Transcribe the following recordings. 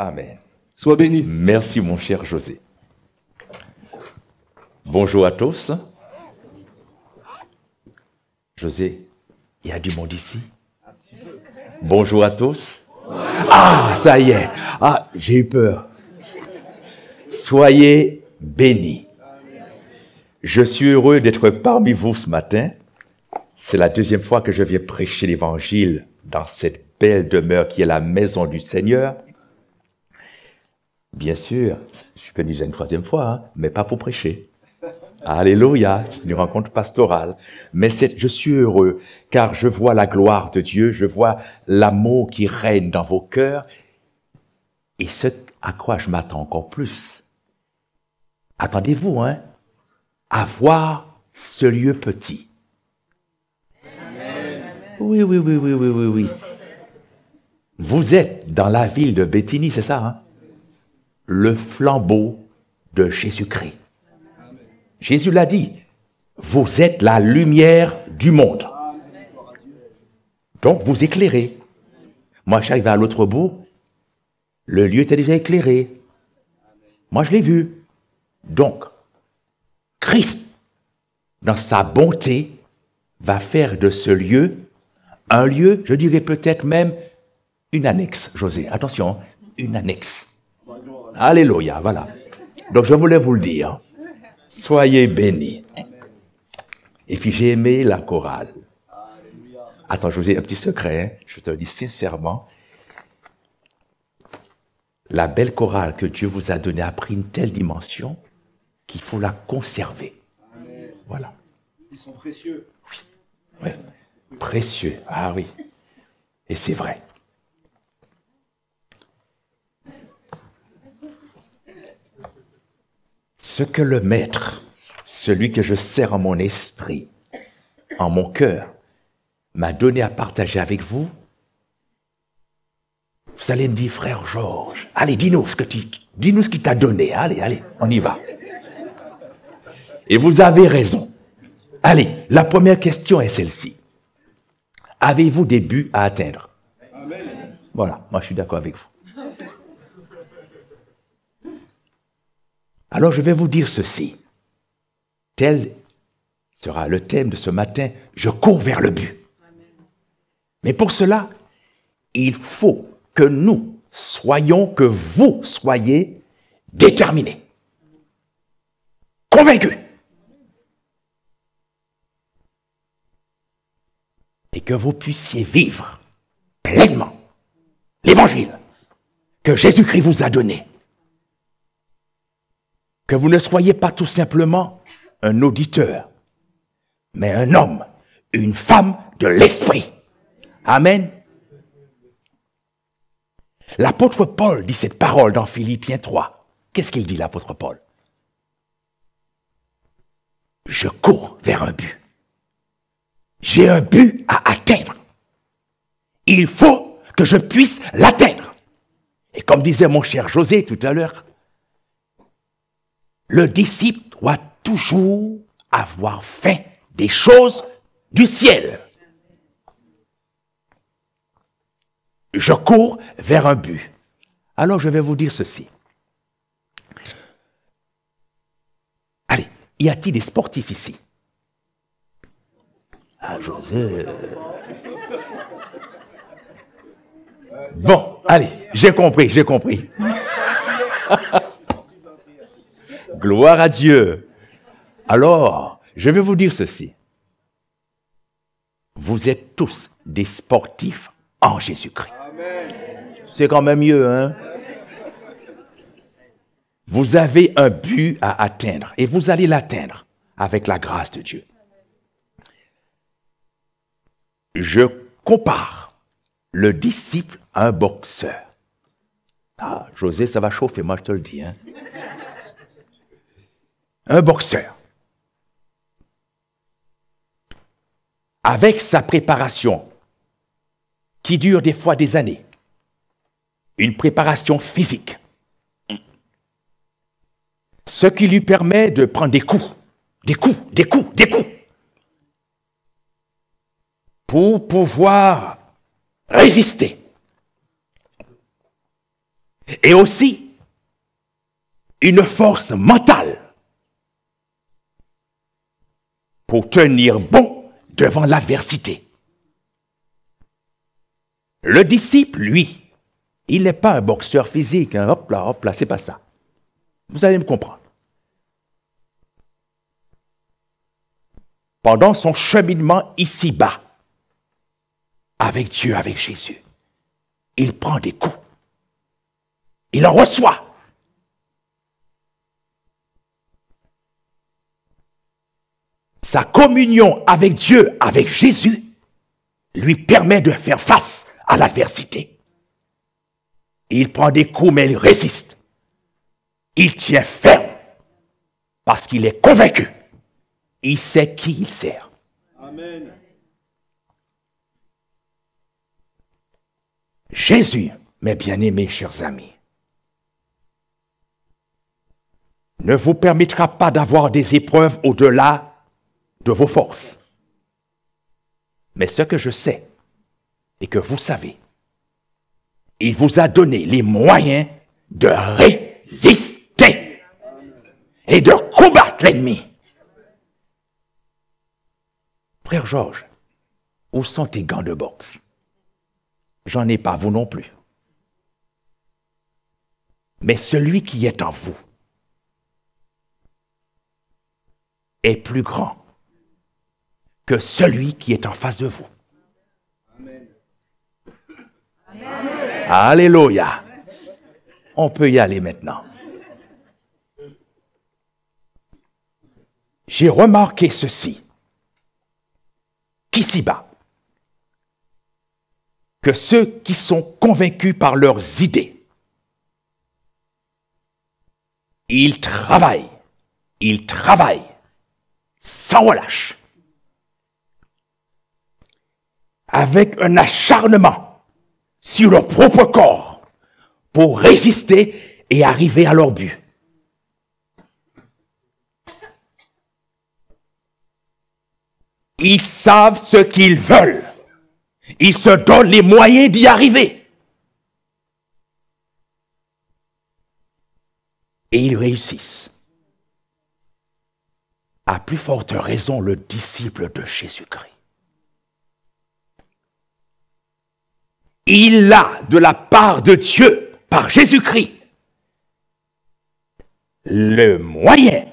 Amen. Sois béni. Merci mon cher José. Bonjour à tous. José, il y a du monde ici? Bonjour à tous. Ah, ça y est. Ah, j'ai eu peur. Soyez bénis. Je suis heureux d'être parmi vous ce matin. C'est la deuxième fois que je viens prêcher l'Évangile dans cette belle demeure qui est la maison du Seigneur. Bien sûr, je suis venu déjà une troisième fois, hein, mais pas pour prêcher. Alléluia, c'est une rencontre pastorale. Mais je suis heureux car je vois la gloire de Dieu, je vois l'amour qui règne dans vos cœurs. Et ce à quoi je m'attends encore plus, attendez-vous, hein, à voir ce lieu petit. Oui, oui, oui, oui, oui, oui, oui. Vous êtes dans la ville de Béthanie, c'est ça, hein? Le flambeau de Jésus-Christ. Jésus l'a dit, vous êtes la lumière du monde. Donc, vous éclairez. Moi, j'arrive à l'autre bout, le lieu était déjà éclairé. Moi, je l'ai vu. Donc, Christ, dans sa bonté, va faire de ce lieu un lieu, je dirais peut-être même une annexe, José. Attention, une annexe. Alléluia, voilà. Donc, je voulais vous le dire. Soyez bénis. Et puis, j'ai aimé la chorale. Attends, José, un petit secret, hein? Je te le dis sincèrement. La belle chorale que Dieu vous a donnée a pris une telle dimension qu'il faut la conserver. Amen. Voilà. Ils sont précieux. Oui. Précieux. Ah oui. Et c'est vrai. Ce que le Maître, celui que je sers en mon esprit, en mon cœur, m'a donné à partager avec vous, vous allez me dire, frère Georges, allez, dis-nous ce qu'il t'a donné. Allez, on y va. Et vous avez raison. Allez, la première question est celle-ci. Avez-vous des buts à atteindre? Amen. Voilà, moi je suis d'accord avec vous. Alors je vais vous dire ceci. Tel sera le thème de ce matin. Je cours vers le but. Mais pour cela, il faut que nous soyons, que vous soyez déterminés, convaincus. Et que vous puissiez vivre pleinement l'évangile que Jésus-Christ vous a donné. Que vous ne soyez pas tout simplement un auditeur, mais un homme, une femme de l'esprit. Amen. L'apôtre Paul dit cette parole dans Philippiens 3. Qu'est-ce qu'il dit, l'apôtre Paul? Je cours vers un but. J'ai un but à atteindre. Il faut que je puisse l'atteindre. Et comme disait mon cher José tout à l'heure, le disciple doit toujours avoir faim des choses du ciel. Je cours vers un but. Alors je vais vous dire ceci. Allez, y a-t-il des sportifs ici? Ah, José. Bon, allez, j'ai compris. Gloire à Dieu. Alors, je vais vous dire ceci. Vous êtes tous des sportifs en Jésus-Christ. C'est quand même mieux, hein? Vous avez un but à atteindre et vous allez l'atteindre avec la grâce de Dieu. Je compare le disciple à un boxeur. Ah, José, ça va chauffer, moi je te le dis, hein? Un boxeur, avec sa préparation, qui dure des fois des années, une préparation physique, ce qui lui permet de prendre des coups, pour pouvoir résister. et aussi une force mentale pour tenir bon devant l'adversité. Le disciple, lui, il n'est pas un boxeur physique, hein. Hop là, c'est pas ça. Vous allez me comprendre. Pendant son cheminement ici-bas, avec Dieu, avec Jésus, il prend des coups. Il en reçoit. Sa communion avec Dieu, avec Jésus, lui permet de faire face à l'adversité. Il prend des coups, mais il résiste. Il tient ferme parce qu'il est convaincu. Il sait qui il sert. Amen. Jésus, mes bien-aimés, chers amis, ne vous permettra pas d'avoir des épreuves au-delà de vos forces. Mais ce que je sais et que vous savez, il vous a donné les moyens de résister et de combattre l'ennemi. Frère Georges, où sont tes gants de boxe? J'en ai pas, vous non plus. Mais celui qui est en vous est plus grand que celui qui est en face de vous. Amen. Alléluia. On peut y aller maintenant. J'ai remarqué ceci, qu'ici-bas, que ceux qui sont convaincus par leurs idées, ils travaillent sans relâche, avec un acharnement sur leur propre corps pour résister et arriver à leur but. Ils savent ce qu'ils veulent. Ils se donnent les moyens d'y arriver. Et ils réussissent. À plus forte raison, le disciple de Jésus-Christ. Il a de la part de Dieu, par Jésus-Christ, les moyens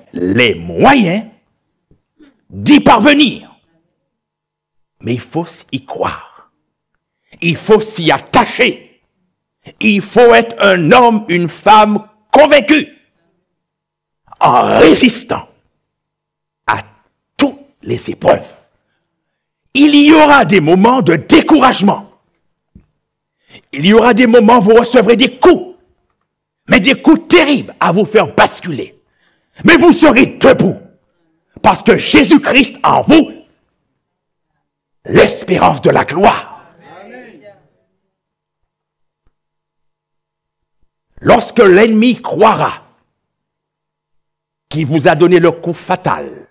d'y parvenir. Mais il faut y croire. Il faut s'y attacher. Il faut être un homme, une femme convaincue, en résistant à toutes les épreuves. Il y aura des moments de découragement. Il y aura des moments où vous recevrez des coups, mais des coups terribles à vous faire basculer. Mais vous serez debout, parce que Jésus-Christ en vous, l'espérance de la gloire. Amen. Lorsque l'ennemi croira qu'il vous a donné le coup fatal,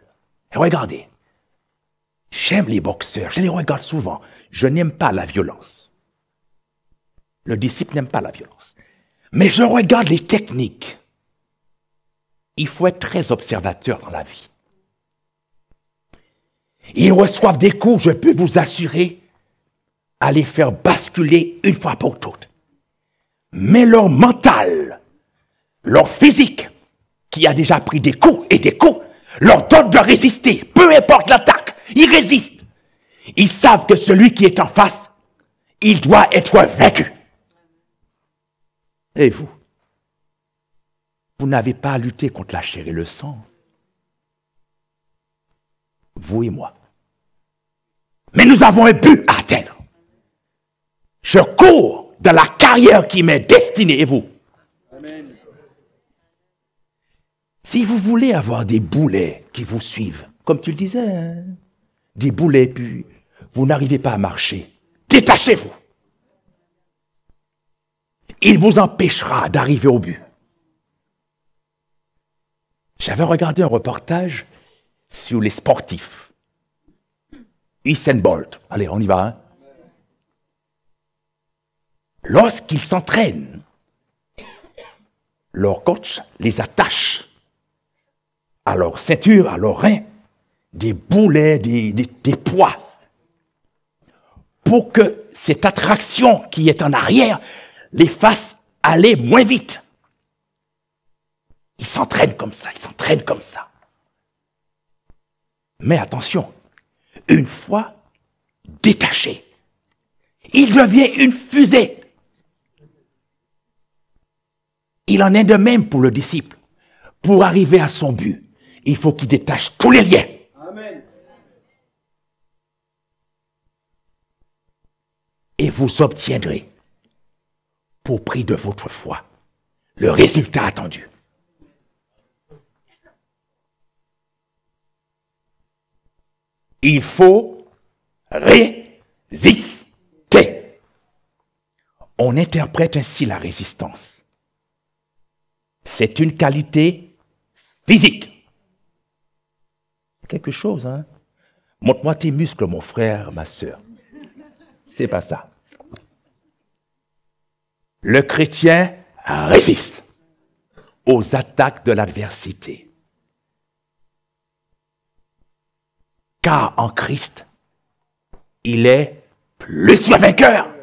et regardez, j'aime les boxeurs, je les regarde souvent, je n'aime pas la violence. Le disciple n'aime pas la violence. Mais je regarde les techniques. Il faut être très observateur dans la vie. Ils reçoivent des coups, je peux vous assurer, à les faire basculer une fois pour toutes. Mais leur mental, leur physique, qui a déjà pris des coups et des coups, leur donne de résister, peu importe l'attaque, ils résistent. Ils savent que celui qui est en face, il doit être vaincu. Et vous n'avez pas à lutter contre la chair et le sang. Vous et moi. Mais nous avons un but à atteindre. Je cours dans la carrière qui m'est destinée, et vous? Amen. Si vous voulez avoir des boulets qui vous suivent, comme tu le disais, hein, des boulets, puis vous n'arrivez pas à marcher, détachez-vous. Il vous empêchera d'arriver au but. J'avais regardé un reportage sur les sportifs. Usain Bolt. Allez, on y va. Hein? Lorsqu'il s'entraîne, leur coach les attache à leur ceinture, à leurs reins, des boulets, des poids, pour que cette attraction qui est en arrière les fasse aller moins vite. Ils s'entraînent comme ça, ils s'entraînent comme ça. Mais attention, une fois détaché, il devient une fusée. Il en est de même pour le disciple. Pour arriver à son but, il faut qu'il détache tous les liens. Amen. Et vous obtiendrez, pour prix de votre foi, le résultat attendu. Il faut résister. On interprète ainsi la résistance. C'est une qualité physique. Quelque chose, hein? Montre-moi tes muscles, mon frère, ma sœur. C'est pas ça. Le chrétien résiste aux attaques de l'adversité. Car en Christ, il est plus que vainqueur.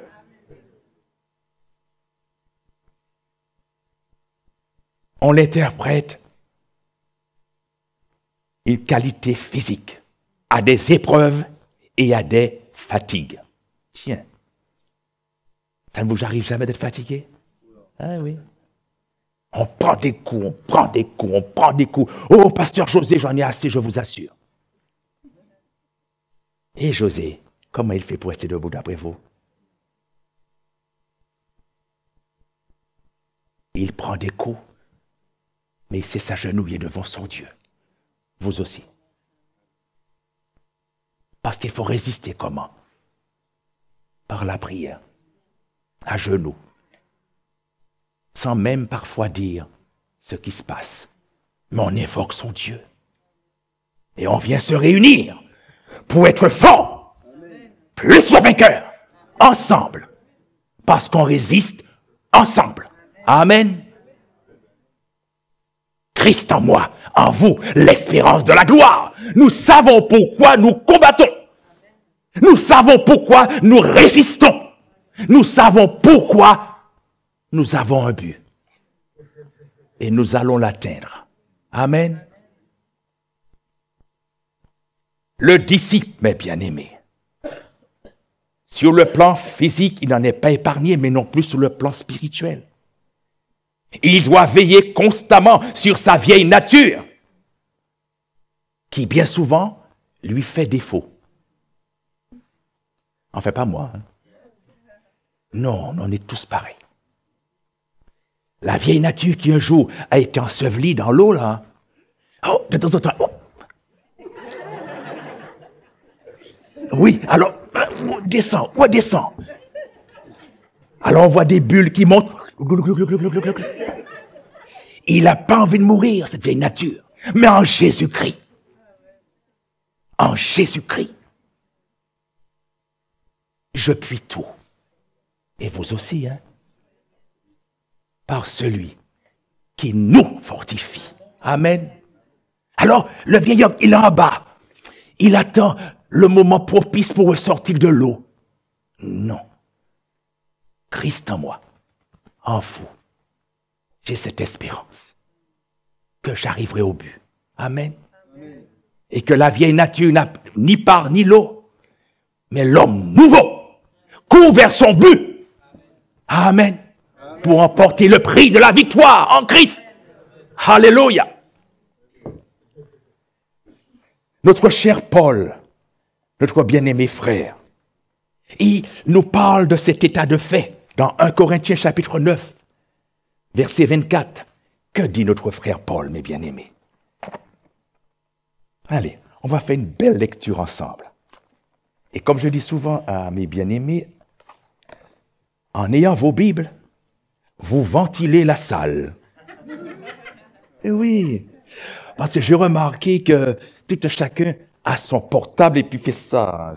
On l'interprète une qualité physique à des épreuves et à des fatigues. Tiens, ça ne vous arrive jamais d'être fatigué? Ah oui. On prend des coups, on prend des coups, on prend des coups. Oh, pasteur José, j'en ai assez, je vous assure. Et José, comment il fait pour rester debout d'après vous? Il prend des coups, mais il sait s'agenouiller devant son Dieu. Vous aussi. Parce qu'il faut résister comment? Par la prière, à genoux, sans même parfois dire ce qui se passe. Mais on évoque son Dieu. Et on vient se réunir pour être fort, plus que vainqueur, ensemble, parce qu'on résiste ensemble. Amen. Christ en moi, en vous, l'espérance de la gloire. Nous savons pourquoi nous combattons. Nous savons pourquoi nous résistons. Nous savons pourquoi nous avons un but. Et nous allons l'atteindre. Amen. Le disciple, mes bien-aimés, sur le plan physique, il n'en est pas épargné, mais non plus sur le plan spirituel. Il doit veiller constamment sur sa vieille nature, qui bien souvent lui fait défaut. Enfin, pas moi. Hein. Non, on est tous pareils. La vieille nature qui un jour a été ensevelie dans l'eau, là. Oh, de temps en temps. Oh. Oui, alors, descend. Alors on voit des bulles qui montent. Il n'a pas envie de mourir, cette vieille nature. Mais en Jésus-Christ, je puis tout. Et vous aussi, hein? Par celui qui nous fortifie. Amen. Alors, le vieil homme, il est en bas. Il attend le moment propice pour ressortir de l'eau. Non. Christ en moi, en vous, j'ai cette espérance que j'arriverai au but. Amen. Amen. Et que la vieille nature n'a ni part ni l'eau, mais l'homme nouveau court vers son but. Amen. Amen. Pour emporter le prix de la victoire en Christ. Alléluia. Notre cher Paul, notre bien-aimé frère, il nous parle de cet état de fait dans 1 Corinthiens chapitre 9, verset 24. Que dit notre frère Paul, mes bien-aimés? Allez, on va faire une belle lecture ensemble. Et comme je dis souvent à mes bien-aimés, en ayant vos Bibles, vous ventilez la salle. Et oui, parce que j'ai remarqué que tout chacun a son portable et puis fait ça.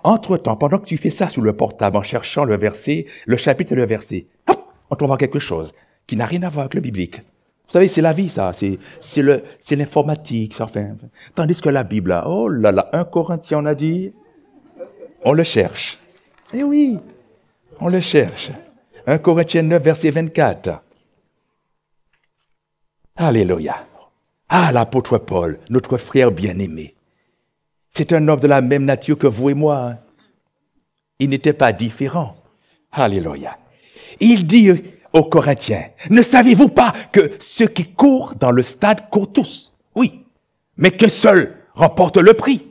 Entre-temps, pendant que tu fais ça sur le portable en cherchant le verset, le chapitre et le verset, hop, on tombe voir quelque chose qui n'a rien à voir avec le biblique. Vous savez, c'est la vie, ça. C'est l'informatique, ça. Enfin. Tandis que la Bible, là, oh là là, 1 Corinthiens, on a dit, on le cherche. Eh oui, on le cherche. 1 Corinthiens 9, verset 24. Alléluia. Ah, l'apôtre Paul, notre frère bien-aimé. C'est un homme de la même nature que vous et moi. Il n'était pas différent. Alléluia. Il dit aux Corinthiens, ne savez-vous pas que ceux qui courent dans le stade courent tous? Oui, mais qu'un seul remporte le prix.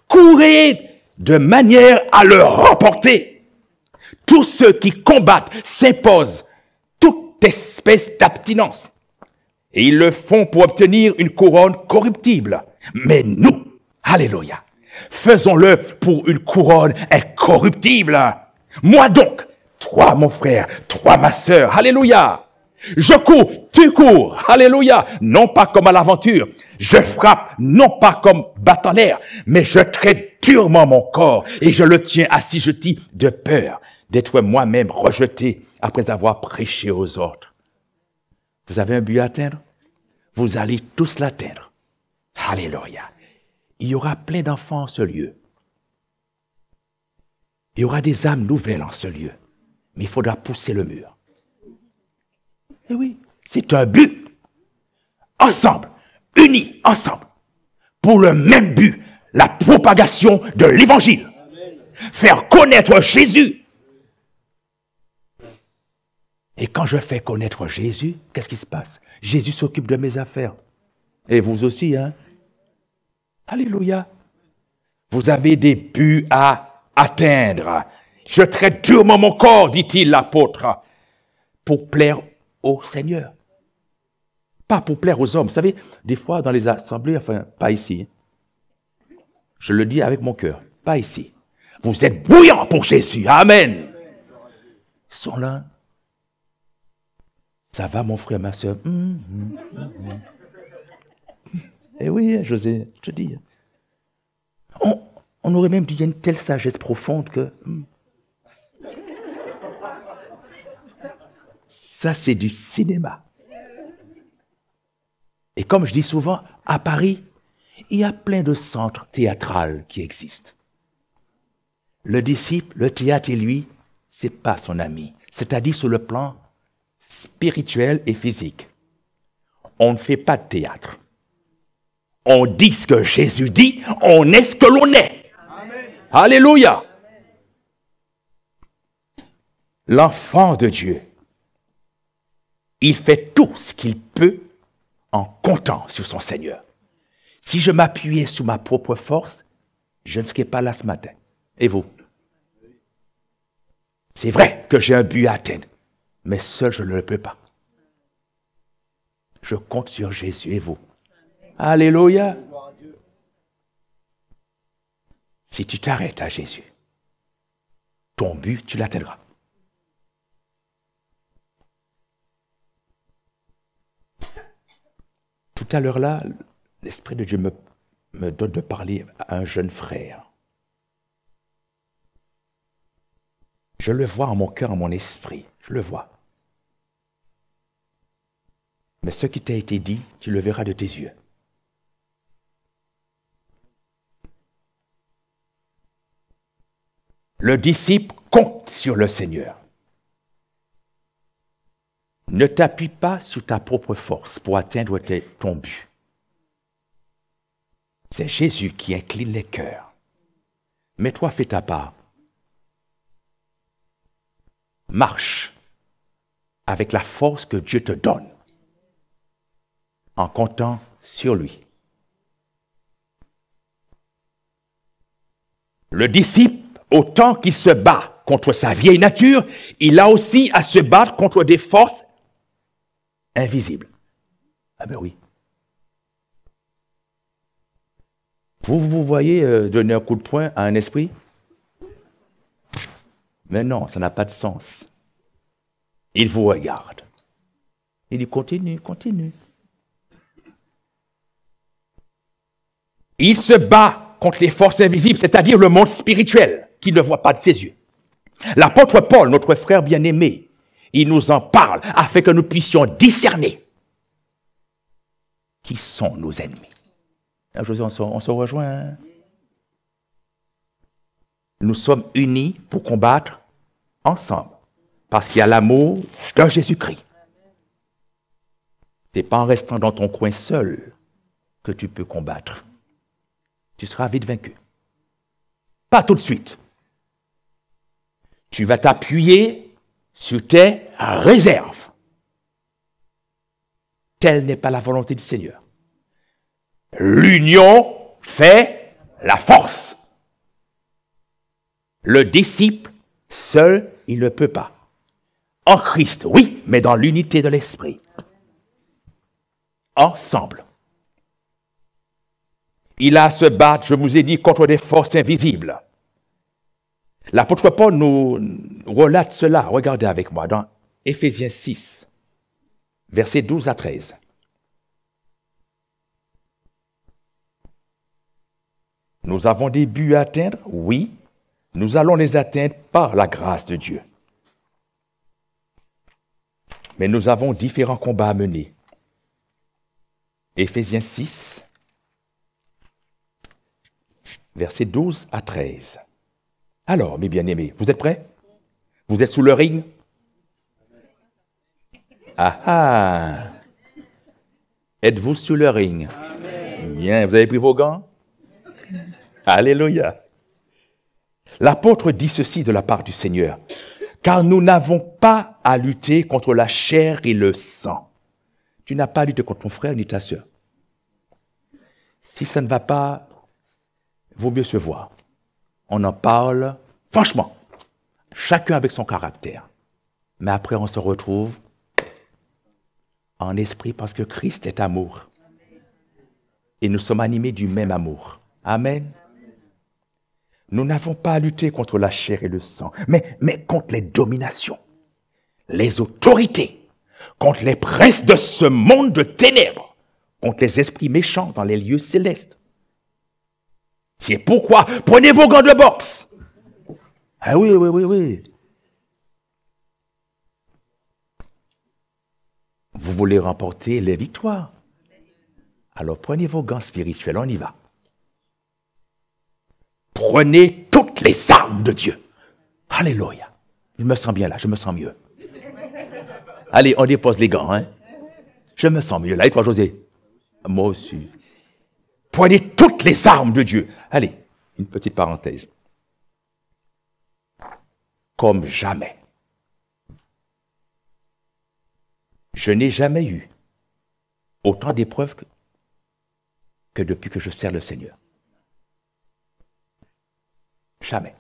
Courez de manière à le remporter. Tous ceux qui combattent s'imposent toute espèce d'abstinence. Et ils le font pour obtenir une couronne corruptible. Mais nous, alléluia, faisons-le pour une couronne incorruptible. Moi donc, toi mon frère, toi ma sœur, alléluia. Je cours, tu cours, alléluia, non pas comme à l'aventure. Je frappe, non pas comme battant l'air, mais je traite durement mon corps et je le tiens assujetti de peur d'être moi-même rejeté après avoir prêché aux autres. Vous avez un but à atteindre? Vous allez tous l'atteindre. Alléluia. Il y aura plein d'enfants en ce lieu. Il y aura des âmes nouvelles en ce lieu. Mais il faudra pousser le mur. Et oui, c'est un but. Ensemble, unis ensemble, pour le même but, la propagation de l'évangile. Faire connaître Jésus. Et quand je fais connaître Jésus, qu'est-ce qui se passe? Jésus s'occupe de mes affaires. Et vous aussi, hein? Alléluia. Vous avez des buts à atteindre. Je traite durement mon corps, dit-il l'apôtre, pour plaire au Seigneur. Pas pour plaire aux hommes. Vous savez, des fois dans les assemblées, enfin, pas ici. Je le dis avec mon cœur, pas ici. Vous êtes bouillants pour Jésus. Amen. Ils sont là. Ça va, mon frère, ma soeur? Eh oui, José, je te dis. On aurait même dit, il y a une telle sagesse profonde que... Ça, c'est du cinéma. Et comme je dis souvent, à Paris, il y a plein de centres théâtrales qui existent. Le disciple, le théâtre et lui, c'est pas son ami. C'est-à-dire sur le plan spirituel et physique. On ne fait pas de théâtre. On dit ce que Jésus dit, on est ce que l'on est. Amen. Alléluia. L'enfant de Dieu, il fait tout ce qu'il peut en comptant sur son Seigneur. Si je m'appuyais sur ma propre force, je ne serais pas là ce matin. Et vous? C'est vrai que j'ai un but à atteindre, mais seul je ne le peux pas. Je compte sur Jésus et vous. Alléluia. Si tu t'arrêtes à Jésus, ton but, tu l'atteindras. Tout à l'heure là, l'Esprit de Dieu me donne de parler à un jeune frère. Je le vois en mon cœur, en mon esprit. Je le vois. Mais ce qui t'a été dit, tu le verras de tes yeux. Le disciple compte sur le Seigneur. Ne t'appuie pas sur ta propre force pour atteindre ton but. C'est Jésus qui incline les cœurs. Mais toi, fais ta part. Marche avec la force que Dieu te donne, en comptant sur lui. Le disciple, autant qu'il se bat contre sa vieille nature, il a aussi à se battre contre des forces invisibles. Ah ben oui. Vous voyez donner un coup de poing à un esprit? Mais non, ça n'a pas de sens. Il vous regarde. Il dit, continue, continue. Il se bat contre les forces invisibles, c'est-à-dire le monde spirituel, qu'il ne voit pas de ses yeux. L'apôtre Paul, notre frère bien-aimé, il nous en parle afin que nous puissions discerner qui sont nos ennemis. José, on se rejoint. Hein? Nous sommes unis pour combattre ensemble. Parce qu'il y a l'amour de Jésus-Christ. Ce n'est pas en restant dans ton coin seul que tu peux combattre. Tu seras vite vaincu. Pas tout de suite. Tu vas t'appuyer sur tes réserves. Telle n'est pas la volonté du Seigneur. L'union fait la force. Le disciple, seul, il ne peut pas. En Christ, oui, mais dans l'unité de l'esprit. Ensemble. Il a à se battre, je vous ai dit, contre des forces invisibles. L'apôtre Paul nous relate cela. Regardez avec moi dans Éphésiens 6, versets 12 à 13. Nous avons des buts à atteindre, oui. Nous allons les atteindre par la grâce de Dieu. Mais nous avons différents combats à mener. Éphésiens 6, versets 12 à 13. Alors, mes bien-aimés, vous êtes prêts? Vous êtes sous le ring? Ah ah! Êtes-vous sous le ring? Amen. Bien, vous avez pris vos gants? Alléluia! L'apôtre dit ceci de la part du Seigneur. Car nous n'avons pas à lutter contre la chair et le sang. Tu n'as pas à lutter contre ton frère ni ta sœur. Si ça ne va pas, vaut mieux se voir. On en parle, franchement, chacun avec son caractère. Mais après, on se retrouve en esprit parce que Christ est amour. Et nous sommes animés du même amour. Amen. Nous n'avons pas à lutter contre la chair et le sang, mais contre les dominations, les autorités, contre les princes de ce monde de ténèbres, contre les esprits méchants dans les lieux célestes. C'est pourquoi prenez vos gants de boxe. Ah oui. Vous voulez remporter les victoires. Alors prenez vos gants spirituels, on y va. Prenez toutes les armes de Dieu. Alléluia. Je me sens bien là, je me sens mieux. Allez, on dépose les gants. Hein? Je me sens mieux là. Et toi, José? Moi aussi. Prenez toutes les armes de Dieu. Allez, une petite parenthèse. Comme jamais. Je n'ai jamais eu autant d'épreuves que depuis que je sers le Seigneur. Jamais.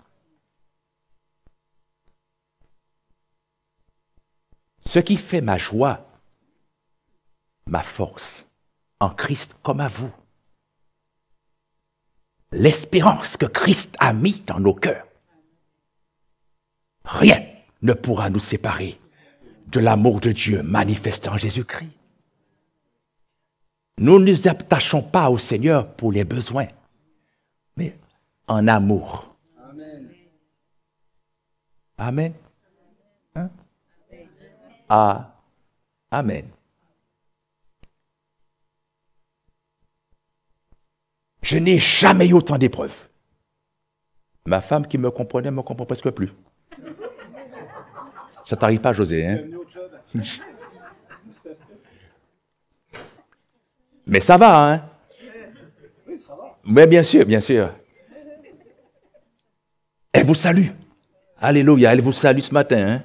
Ce qui fait ma joie, ma force, en Christ comme à vous, l'espérance que Christ a mis dans nos cœurs, rien ne pourra nous séparer de l'amour de Dieu manifesté en Jésus-Christ. Nous ne nous attachons pas au Seigneur pour les besoins, mais en amour. Amen. Hein? Ah, amen. Je n'ai jamais eu autant d'épreuves. Ma femme qui me comprenait ne me comprend presque plus. Ça t'arrive pas, José, hein? Mais ça va, hein? Mais bien sûr, bien sûr. Elle vous salue. Alléluia, elle vous salue ce matin. Hein?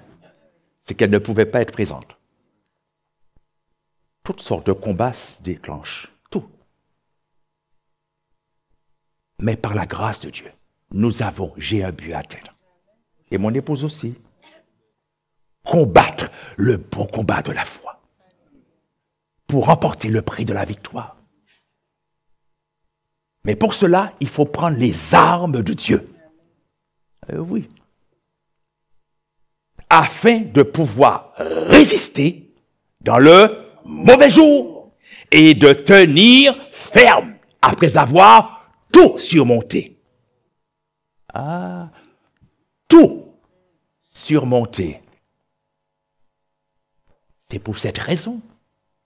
C'est qu'elle ne pouvait pas être présente. Toutes sortes de combats se déclenchent. Tout. Mais par la grâce de Dieu, j'ai un but à atteindre. Et mon épouse aussi. Combattre le bon combat de la foi. Pour remporter le prix de la victoire. Mais pour cela, il faut prendre les armes de Dieu. Oui. Afin de pouvoir résister dans le mauvais jour et de tenir ferme après avoir tout surmonté. Ah, tout surmonté. C'est pour cette raison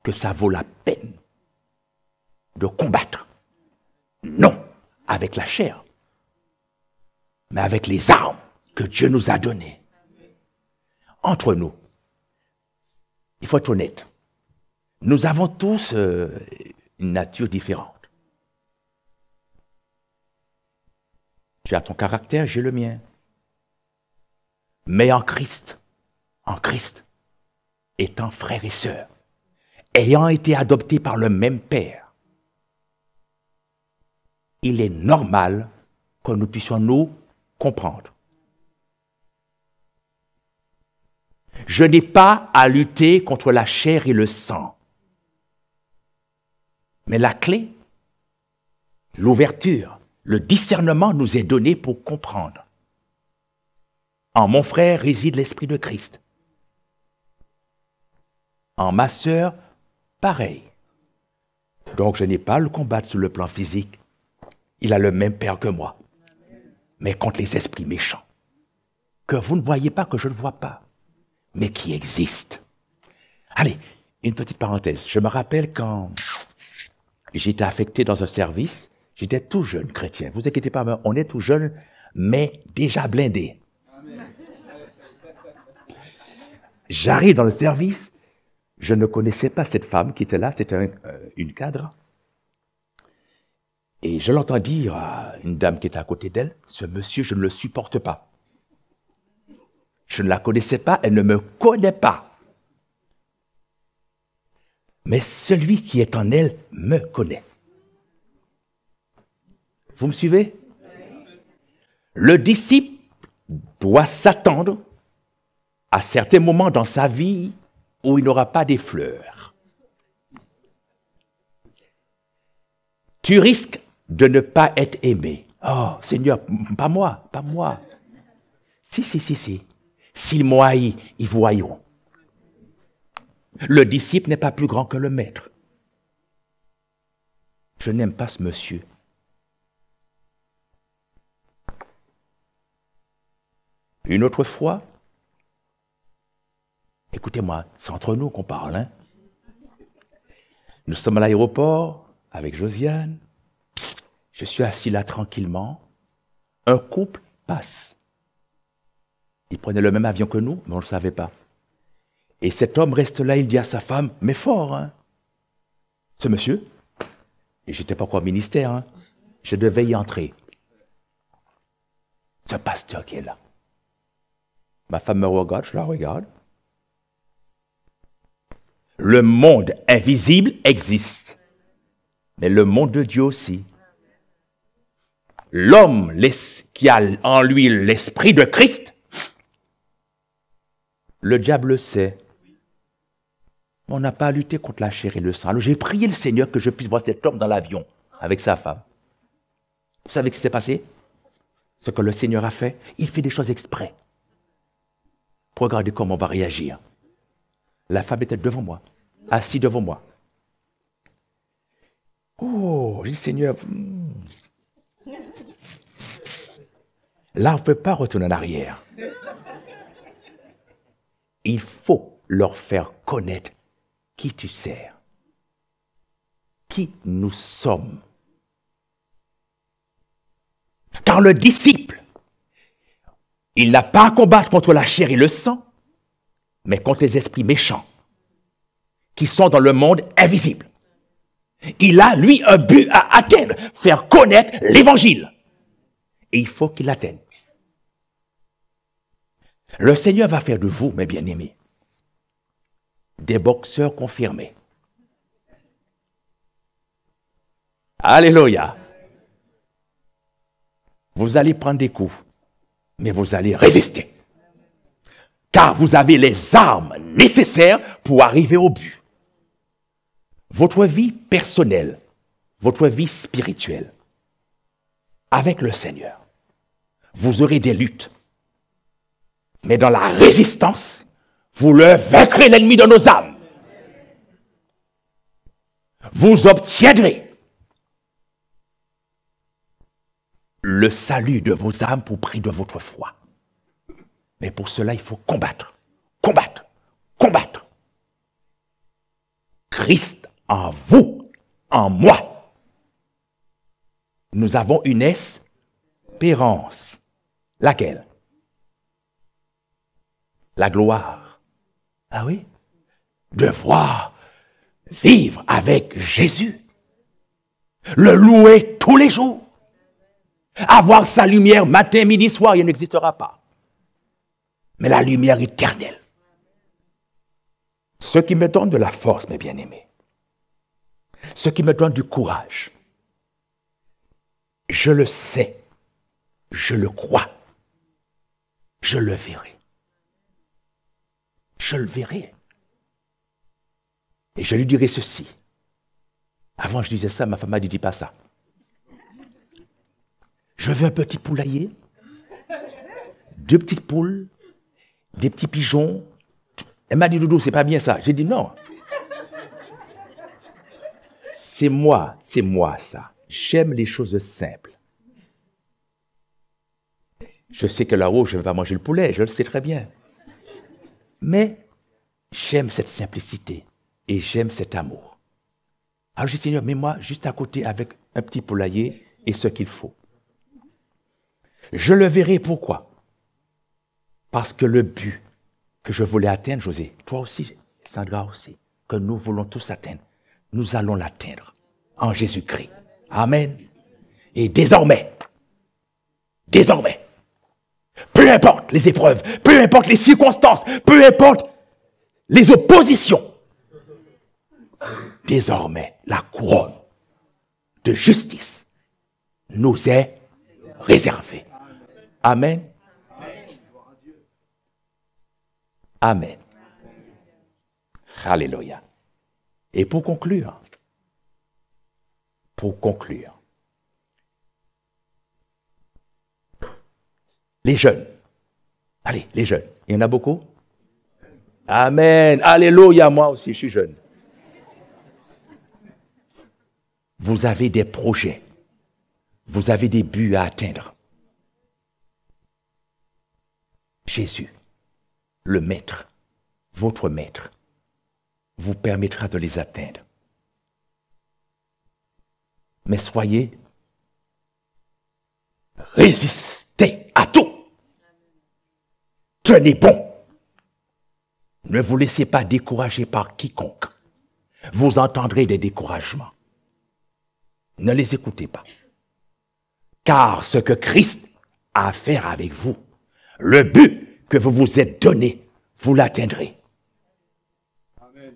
que ça vaut la peine de combattre. Non avec la chair, mais avec les armes que Dieu nous a données. Entre nous, il faut être honnête. Nous avons tous une nature différente. Tu as ton caractère, j'ai le mien. Mais en Christ, étant frères et sœurs, ayant été adoptés par le même Père, il est normal que nous puissions nous comprendre. Je n'ai pas à lutter contre la chair et le sang. Mais la clé, l'ouverture, le discernement nous est donné pour comprendre. En mon frère réside l'Esprit de Christ. En ma sœur, pareil. Donc je n'ai pas à le combattre sur le plan physique. Il a le même Père que moi. Mais contre les esprits méchants, que vous ne voyez pas, que je ne vois pas, mais qui existent. Allez, une petite parenthèse. Je me rappelle quand j'étais affecté dans un service, j'étais tout jeune chrétien. Vous inquiétez pas, on est tout jeune, mais déjà blindé. J'arrive dans le service, je ne connaissais pas cette femme qui était là, c'était une cadre. Et je l'entends dire à une dame qui était à côté d'elle, « Ce monsieur, je ne le supporte pas. » Je ne la connaissais pas, elle ne me connaît pas. Mais celui qui est en elle me connaît. Vous me suivez? Le disciple doit s'attendre à certains moments dans sa vie où il n'aura pas des fleurs. Tu risques de ne pas être aimé. Oh, Seigneur, pas moi, pas moi. Si. S'ils m'ont haï, ils vous haïront. Le disciple n'est pas plus grand que le maître. Je n'aime pas ce monsieur. Une autre fois, écoutez-moi, c'est entre nous qu'on parle, hein? Nous sommes à l'aéroport avec Josiane. Je suis assis là tranquillement. Un couple passe. Il prenait le même avion que nous, mais on ne le savait pas. Et cet homme reste là, il dit à sa femme, mais fort, hein? Ce monsieur, et j'étais pas encore au ministère, hein? Je devais y entrer. Ce pasteur qui est là. Ma femme me regarde, je la regarde. Le monde invisible existe, mais le monde de Dieu aussi. L'homme qui a en lui l'esprit de Christ, le diable le sait. On n'a pas à lutter contre la chair et le sang. Alors j'ai prié le Seigneur que je puisse voir cet homme dans l'avion avec sa femme. Vous savez ce qui s'est passé? Ce que le Seigneur a fait, il fait des choses exprès. Pour regarder comment on va réagir. La femme était devant moi, assise devant moi. Oh, j'ai dit Seigneur, là on ne peut pas retourner en arrière. Il faut leur faire connaître qui tu sers, qui nous sommes. Car le disciple, il n'a pas à combattre contre la chair et le sang, mais contre les esprits méchants qui sont dans le monde invisible. Il a, lui, un but à atteindre, faire connaître l'évangile. Et il faut qu'il l'atteigne. Le Seigneur va faire de vous, mes bien-aimés, des boxeurs confirmés. Alléluia. Vous allez prendre des coups, mais vous allez résister. Car vous avez les armes nécessaires pour arriver au but. Votre vie personnelle, votre vie spirituelle, avec le Seigneur, vous aurez des luttes. Mais dans la résistance, vous le vaincrez l'ennemi de nos âmes. Vous obtiendrez le salut de vos âmes pour prix de votre foi. Mais pour cela, il faut combattre, combattre, combattre. Christ en vous, en moi, Nous avons une espérance. Laquelle? La gloire. Ah oui? De voir vivre avec Jésus. Le louer tous les jours. Avoir sa lumière matin, midi, soir, il n'existera pas. Mais la lumière éternelle. Ce qui me donne de la force, mes bien-aimés. Ce qui me donne du courage. Je le sais. Je le crois. Je le verrai. Je le verrai. Et je lui dirai ceci. Avant, je disais ça, ma femme m'a dit, dis pas ça. Je veux un petit poulailler, 2 petites poules, des petits pigeons. Elle m'a dit, Doudou, c'est pas bien ça. J'ai dit, non. C'est moi ça. J'aime les choses simples. Je sais que là-haut, je ne vais pas manger le poulet, je le sais très bien. Mais j'aime cette simplicité et j'aime cet amour. Alors j'ai dit, Seigneur, mets-moi juste à côté avec un petit poulailler et ce qu'il faut. Je le verrai pourquoi? Parce que le but que je voulais atteindre, José, toi aussi, Sandra aussi, que nous voulons tous atteindre, nous allons l'atteindre en Jésus-Christ. Amen. Et désormais, peu importe les épreuves, peu importe les circonstances, peu importe les oppositions, désormais, la couronne de justice nous est réservée. Amen. Amen. Alléluia. Et pour conclure, les jeunes, allez, les jeunes, il y en a beaucoup? Amen. Alléluia, moi aussi, je suis jeune. Vous avez des projets, vous avez des buts à atteindre. Jésus, le Maître, votre Maître, vous permettra de les atteindre. Mais soyez, résistez à tout. Tenez bon. Ne vous laissez pas décourager par quiconque. Vous entendrez des découragements. Ne les écoutez pas. Car ce que Christ a à faire avec vous, le but que vous vous êtes donné, vous l'atteindrez. Amen.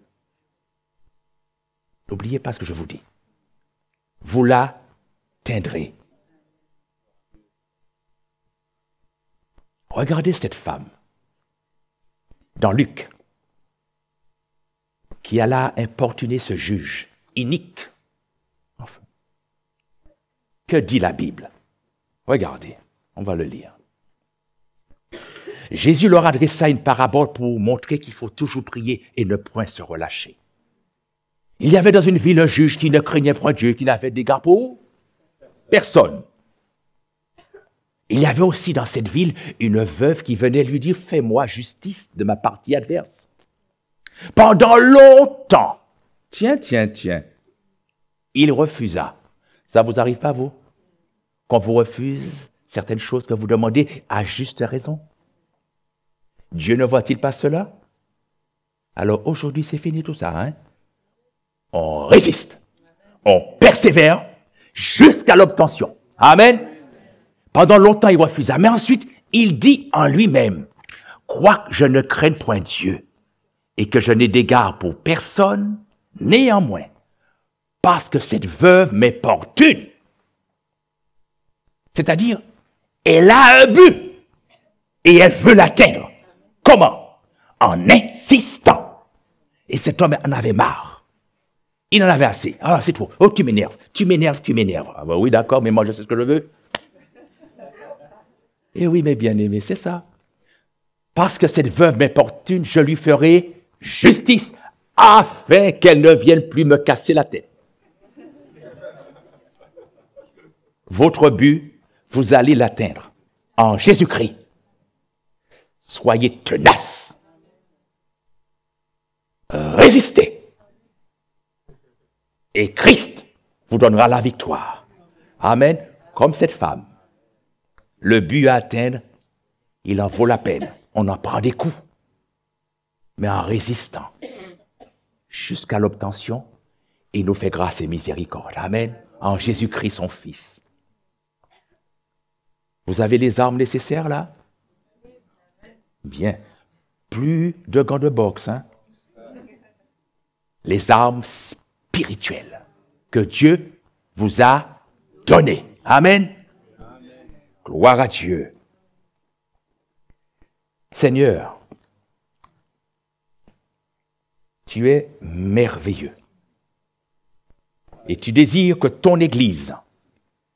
N'oubliez pas ce que je vous dis. Vous l'atteindrez. Regardez cette femme dans Luc qui alla importuner ce juge inique. Enfin, que dit la Bible? Regardez, on va le lire. Jésus leur adressa une parabole pour montrer qu'il faut toujours prier et ne point se relâcher. Il y avait dans une ville un juge qui ne craignait point Dieu, qui n'avait d'égard pour personne. Il y avait aussi dans cette ville une veuve qui venait lui dire « Fais-moi justice de ma partie adverse ». Pendant longtemps, tiens, il refusa. Ça vous arrive pas, vous? Qu'on vous refuse certaines choses que vous demandez à juste raison? Dieu ne voit-il pas cela? Alors aujourd'hui, c'est fini tout ça, hein? On résiste, on persévère jusqu'à l'obtention. Amen. Pendant longtemps, il refusa, mais ensuite, il dit en lui-même, « Quoique je ne craigne point Dieu et que je n'ai d'égard pour personne, néanmoins, parce que cette veuve m'importune. » C'est-à-dire, elle a un but et elle veut l'atteindre. Comment? En insistant. Et cet homme en avait marre. Il en avait assez. Ah, c'est trop. Oh, tu m'énerves. Ah, bah oui, d'accord, mais moi, je sais ce que je veux. Et oui, mes bien-aimés, c'est ça. Parce que cette veuve m'importune, je lui ferai justice afin qu'elle ne vienne plus me casser la tête. Votre but, vous allez l'atteindre en Jésus-Christ. Soyez tenaces. Résistez. Et Christ vous donnera la victoire. Amen. comme cette femme. Le but à atteindre, il en vaut la peine. On en prend des coups. Mais en résistant jusqu'à l'obtention, il nous fait grâce et miséricorde. Amen. En Jésus-Christ, son Fils. Vous avez les armes nécessaires là? Bien. Plus de gants de boxe. Hein? Les armes spirituelles que Dieu vous a données. Amen. Gloire à Dieu. Seigneur, tu es merveilleux. Et tu désires que ton Église,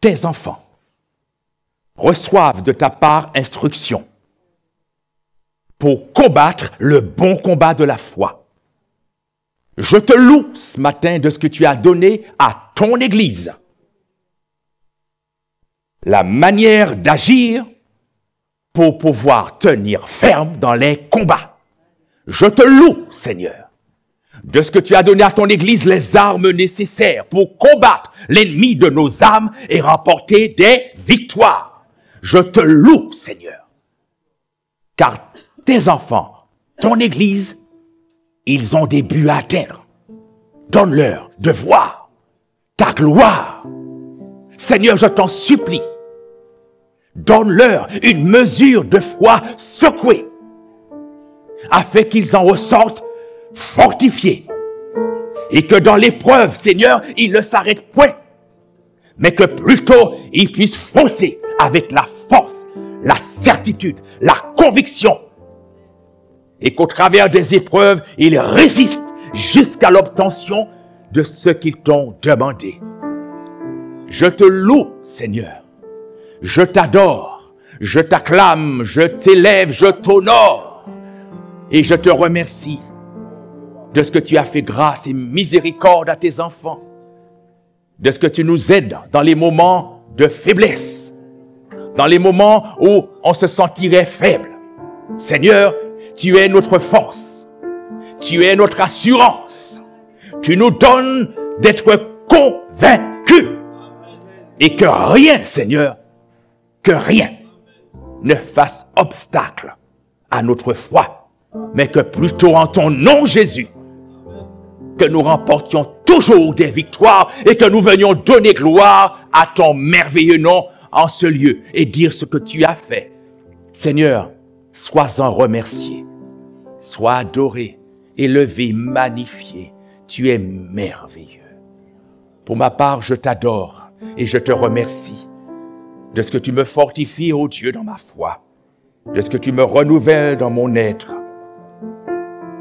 tes enfants, reçoivent de ta part instruction pour combattre le bon combat de la foi. Je te loue ce matin de ce que tu as donné à ton Église. La manière d'agir pour pouvoir tenir ferme dans les combats. Je te loue, Seigneur, de ce que tu as donné à ton Église les armes nécessaires pour combattre l'ennemi de nos âmes et remporter des victoires. Je te loue, Seigneur, car tes enfants, ton Église, ils ont des buts à atteindre. Donne-leur de voir ta gloire. Seigneur, je t'en supplie, donne-leur une mesure de foi secouée, afin qu'ils en ressortent fortifiés. Et que dans l'épreuve, Seigneur, ils ne s'arrêtent point, mais que plutôt ils puissent foncer avec la force, la certitude, la conviction. Et qu'au travers des épreuves, ils résistent jusqu'à l'obtention de ce qu'ils t'ont demandé. Je te loue, Seigneur. Je t'adore, je t'acclame, je t'élève, je t'honore. Et je te remercie de ce que tu as fait grâce et miséricorde à tes enfants. De ce que tu nous aides dans les moments de faiblesse. Dans les moments où on se sentirait faible. Seigneur, tu es notre force. Tu es notre assurance. Tu nous donnes d'être convaincus. Et que rien, Seigneur, que rien ne fasse obstacle à notre foi, mais que plutôt en ton nom, Jésus, que nous remportions toujours des victoires et que nous venions donner gloire à ton merveilleux nom en ce lieu et dire ce que tu as fait. Seigneur, sois-en remercié, sois adoré, élevé, magnifié. Tu es merveilleux. Pour ma part, je t'adore et je te remercie de ce que tu me fortifies, ô Dieu, dans ma foi, de ce que tu me renouvelles dans mon être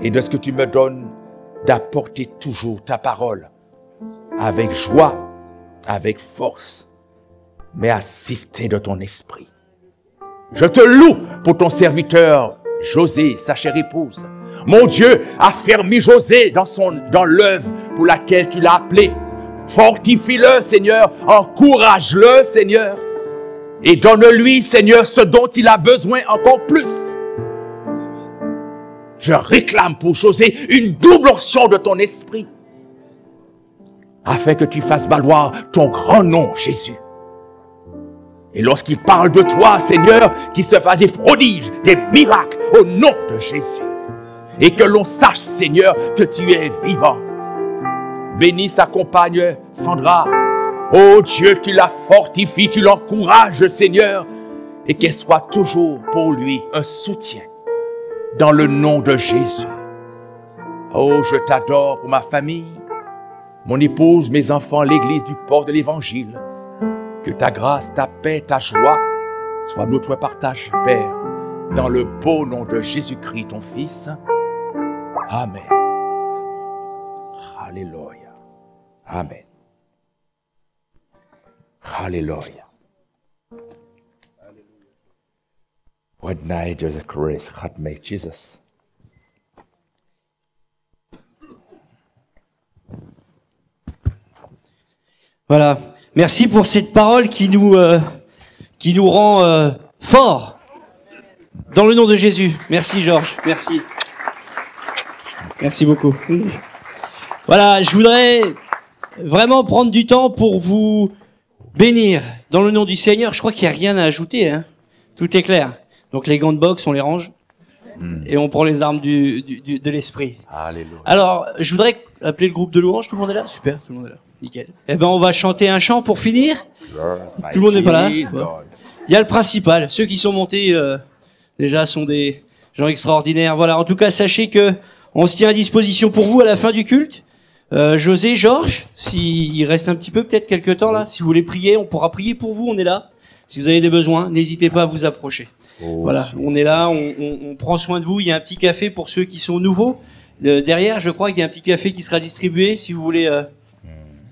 et de ce que tu me donnes d'apporter toujours ta parole avec joie, avec force, mais assisté de ton esprit. Je te loue pour ton serviteur José, sa chère épouse. Mon Dieu, affermis José dans l'œuvre pour laquelle tu l'as appelé. Fortifie-le, Seigneur, encourage-le, Seigneur, et donne-lui, Seigneur, ce dont il a besoin encore plus. Je réclame pour José une double onction de ton esprit, afin que tu fasses valoir ton grand nom, Jésus. Et lorsqu'il parle de toi, Seigneur, qu'il se fasse des prodiges, des miracles au nom de Jésus. Et que l'on sache, Seigneur, que tu es vivant. Bénis sa compagne Sandra. Oh Dieu, tu la fortifies, tu l'encourages, Seigneur. Et qu'elle soit toujours pour lui un soutien. Dans le nom de Jésus. Oh, je t'adore pour ma famille, mon épouse, mes enfants, l'église du port de l'évangile. Que ta grâce, ta paix, ta joie soient notre partage, Père, dans le beau nom de Jésus-Christ, ton Fils. Amen. Alléluia. Amen. Alléluia. What night does the grace had made Jesus? Voilà. Merci pour cette parole qui nous rend forts. Dans le nom de Jésus. Merci Georges. Merci. Merci beaucoup. Voilà, je voudrais vraiment prendre du temps pour vous bénir dans le nom du Seigneur. Je crois qu'il n'y a rien à ajouter, hein. Tout est clair. Donc les gants de boxe, on les range et on prend les armes de l'esprit. Alléluia. Alors, je voudrais appeler le groupe de louanges. Tout le monde est là? Super, tout le monde est là. Nickel. Eh ben, on va chanter un chant pour finir. Tout le monde n'est pas là? Bon. Il y a le principal. Ceux qui sont montés déjà sont des gens extraordinaires. Voilà. En tout cas, sachez que on se tient à disposition pour vous à la fin du culte. José, Georges, s'il reste un petit peu, peut-être quelques temps là, si vous voulez prier, on pourra prier pour vous. On est là. Si vous avez des besoins, n'hésitez pas à vous approcher. Voilà, on est là, on prend soin de vous. Il y a un petit café pour ceux qui sont nouveaux. Derrière, je crois qu'il y a un petit café qui sera distribué. Si vous voulez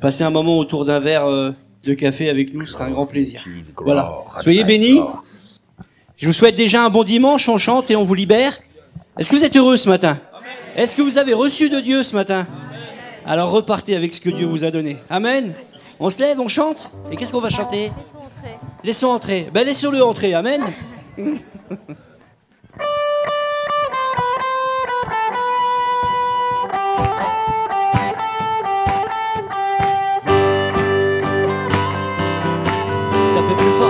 passer un moment autour d'un verre de café avec nous, ce sera un grand plaisir. Voilà, soyez bénis. Je vous souhaite déjà un bon dimanche. On chante et on vous libère. Est-ce que vous êtes heureux ce matin? Est-ce que vous avez reçu de Dieu ce matin? Alors repartez avec ce que Dieu vous a donné. Amen. On se lève, on chante. Et qu'est-ce qu'on va chanter? Laissons entrer. Ben laissons-le entrer. Amen. Tapez plus fort.